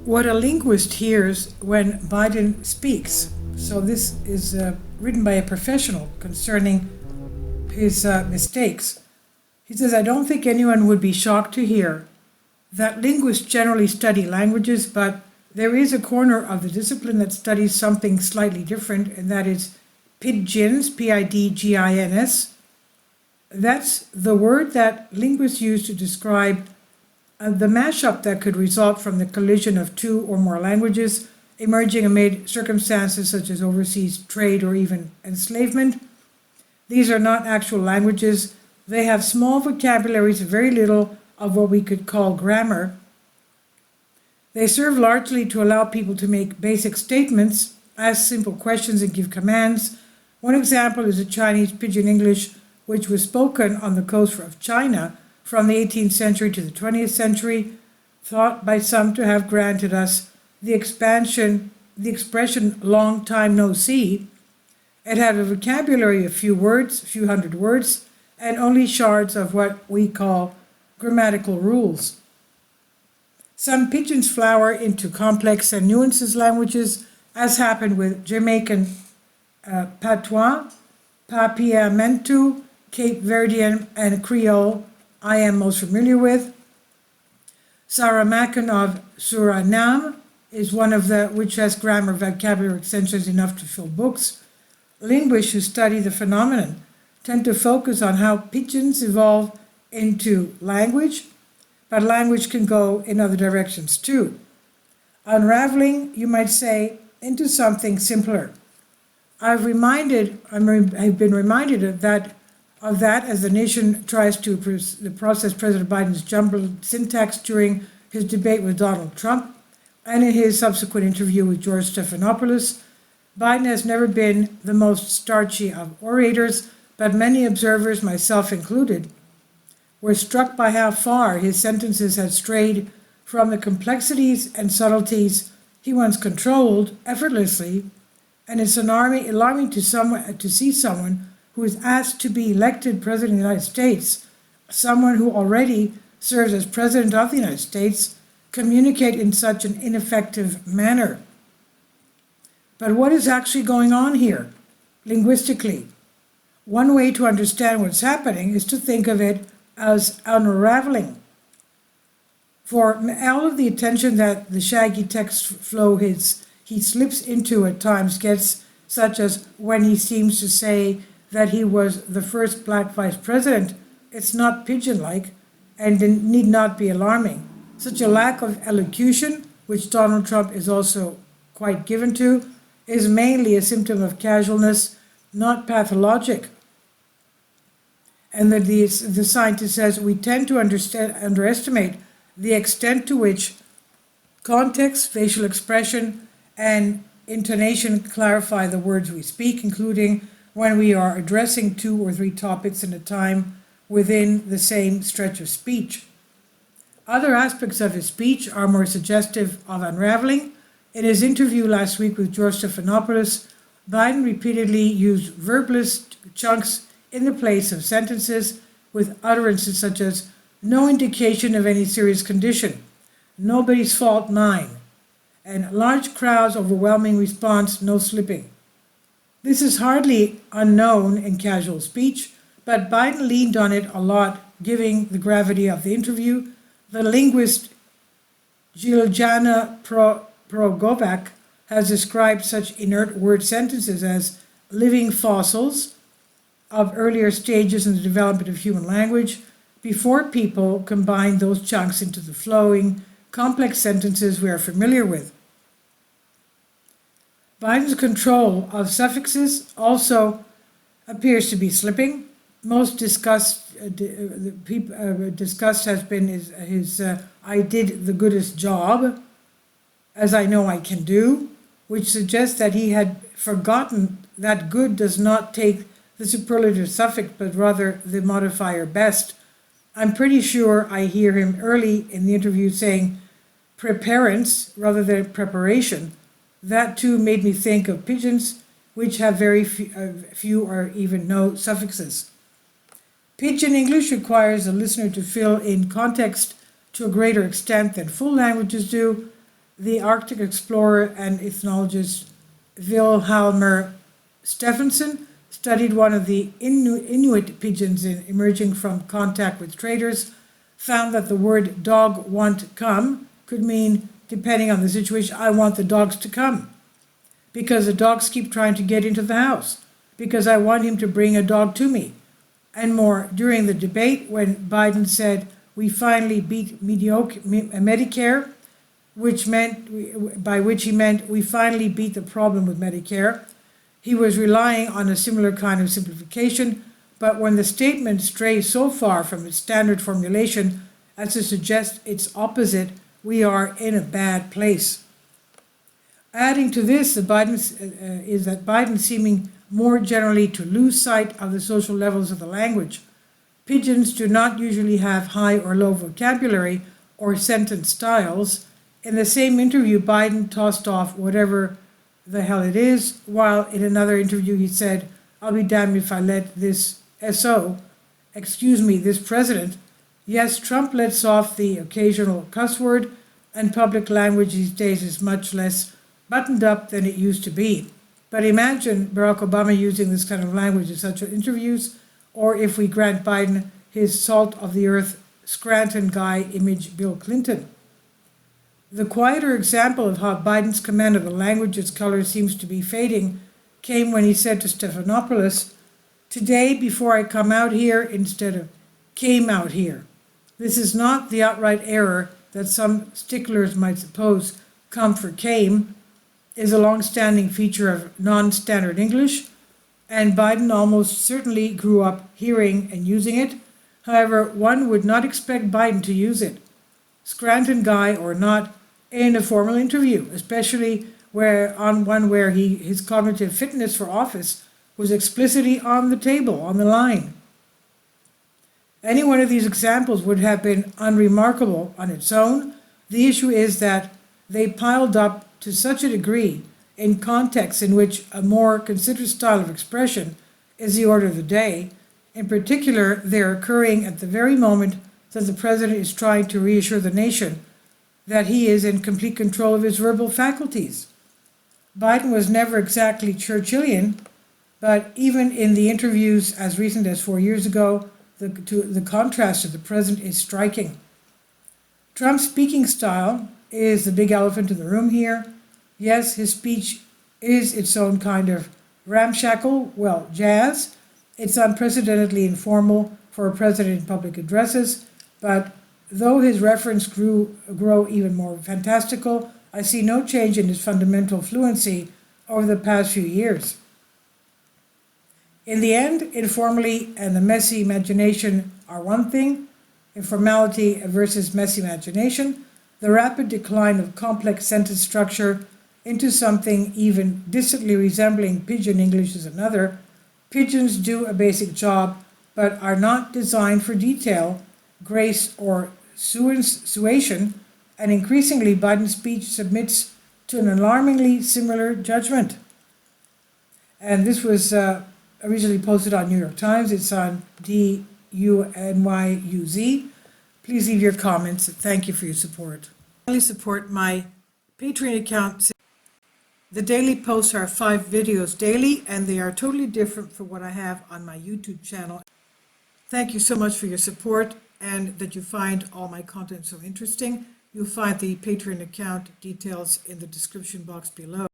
what a linguist hears when Biden speaks. So this is written by a professional concerning his mistakes. He says, I don't think anyone would be shocked to hear that linguists generally study languages, but there is a corner of the discipline that studies something slightly different, and that is pidgins, Pidgins. That's the word that linguists use to describe the mashup that could result from the collision of two or more languages emerging amid circumstances such as overseas trade or even enslavement. These are not actual languages. They have small vocabularies, very little of what we could call grammar. They serve largely to allow people to make basic statements, ask simple questions, and give commands. One example is the Chinese Pidgin English, which was spoken on the coast of China from the 18th century to the 20th century, thought by some to have granted us the expression long time no see. It had a vocabulary of a few hundred words, and only shards of what we call grammatical rules. Some pidgins flower into complex and nuances languages, as happened with Jamaican patois, Papiamentu, Cape Verdean, and Creole, I am most familiar with. Saramaccan of Suriname is one of the which has grammar vocabulary extensions enough to fill books. Linguists who study the phenomenon tend to focus on how pidgins evolve into language, but language can go in other directions too. Unraveling, you might say, into something simpler. I've been reminded of that as the nation tries to process President Biden's jumbled syntax during his debate with Donald Trump and in his subsequent interview with George Stephanopoulos. Biden has never been the most starchy of orators, but many observers, myself included, were struck by how far his sentences had strayed from the complexities and subtleties he once controlled effortlessly, and it's alarming to see someone who is asked to be elected President of the United States, someone who already serves as President of the United States, communicate in such an ineffective manner. But what is actually going on here, linguistically? One way to understand what's happening is to think of it as unraveling. For all of the attention that the shaggy text flow he slips into at times gets, such as when he seems to say that he was the first black vice president, it's not pigeon-like and need not be alarming. Such a lack of elocution, which Donald Trump is also quite given to, is mainly a symptom of casualness, not pathologic. And the scientist says we tend to underestimate the extent to which context, facial expression, and intonation clarify the words we speak, including when we are addressing two or three topics at a time within the same stretch of speech. Other aspects of his speech are more suggestive of unraveling. In his interview last week with George Stephanopoulos, Biden repeatedly used verbless chunks in the place of sentences with utterances such as no indication of any serious condition, nobody's fault, mine, and large crowds overwhelming response, no slipping. This is hardly unknown in casual speech, but Biden leaned on it a lot, giving the gravity of the interview. The linguist Giuliana Progovac has described such inert word sentences as living fossils of earlier stages in the development of human language, before people combine those chunks into the flowing, complex sentences we are familiar with. Biden's control of suffixes also appears to be slipping. Most discussed has been his I did the goodest job, as I know I can do, which suggests that he had forgotten that good does not take the superlative suffix, but rather the modifier best. I'm pretty sure I hear him early in the interview saying preparance rather than preparation. That too made me think of pidgins, which have very few or even no suffixes. Pidgin English requires the listener to fill in context to a greater extent than full languages do, the Arctic explorer and ethnologist Vilhjalmur Stephenson studied one of the Inuit pigeons emerging from contact with traders, found that the word dog want come could mean, depending on the situation, I want the dogs to come, because the dogs keep trying to get into the house, because I want him to bring a dog to me, and more. During the debate, when Biden said, we finally beat Medicare, by which he meant we finally beat the problem with Medicare, he was relying on a similar kind of simplification, but when the statement strays so far from its standard formulation as to suggest its opposite, we are in a bad place. Adding to this, is that Biden seeming more generally to lose sight of the social levels of the language. Pidgins do not usually have high or low vocabulary or sentence styles. In the same interview, Biden tossed off whatever the hell it is, while in another interview he said, I'll be damned if I let this this president. Yes, Trump lets off the occasional cuss word, and public language these days is much less buttoned up than it used to be. But imagine Barack Obama using this kind of language in such interviews, or if we grant Biden his salt of the earth Scranton guy image Bill Clinton. The quieter example of how Biden's command of the language's color seems to be fading came when he said to Stephanopoulos, today before I come out here instead of came out here. This is not the outright error that some sticklers might suppose come for came, is a long-standing feature of non-standard English, and Biden almost certainly grew up hearing and using it. However, one would not expect Biden to use it, Scranton guy or not, in a formal interview, especially where his cognitive fitness for office was explicitly on the table, on the line. Any one of these examples would have been unremarkable on its own. The issue is that they piled up to such a degree in contexts in which a more considered style of expression is the order of the day. In particular, they're occurring at the very moment that the president is trying to reassure the nation that he is in complete control of his verbal faculties. Biden was never exactly Churchillian, but even in the interviews as recent as 4 years ago, the contrast to the president is striking. Trump's speaking style is the big elephant in the room here. Yes, his speech is its own kind of ramshackle, jazz. It's unprecedentedly informal for a president in public addresses, but though his reference grow even more fantastical, I see no change in his fundamental fluency over the past few years. In the end, informality and the messy imagination are one thing, informality versus messy imagination. The rapid decline of complex sentence structure into something even distantly resembling pidgin English is another. Pidgins do a basic job, but are not designed for detail, grace, or suasion, and increasingly Biden's speech submits to an alarmingly similar judgment. And this was originally posted on New York Times. It's on DUNYUZ. Please leave your comments. Thank you for your support. Please support my Patreon account. The daily posts are 5 videos daily, and they are totally different from what I have on my YouTube channel. Thank you so much for your support and that you find all my content so interesting. You'll find the Patreon account details in the description box below.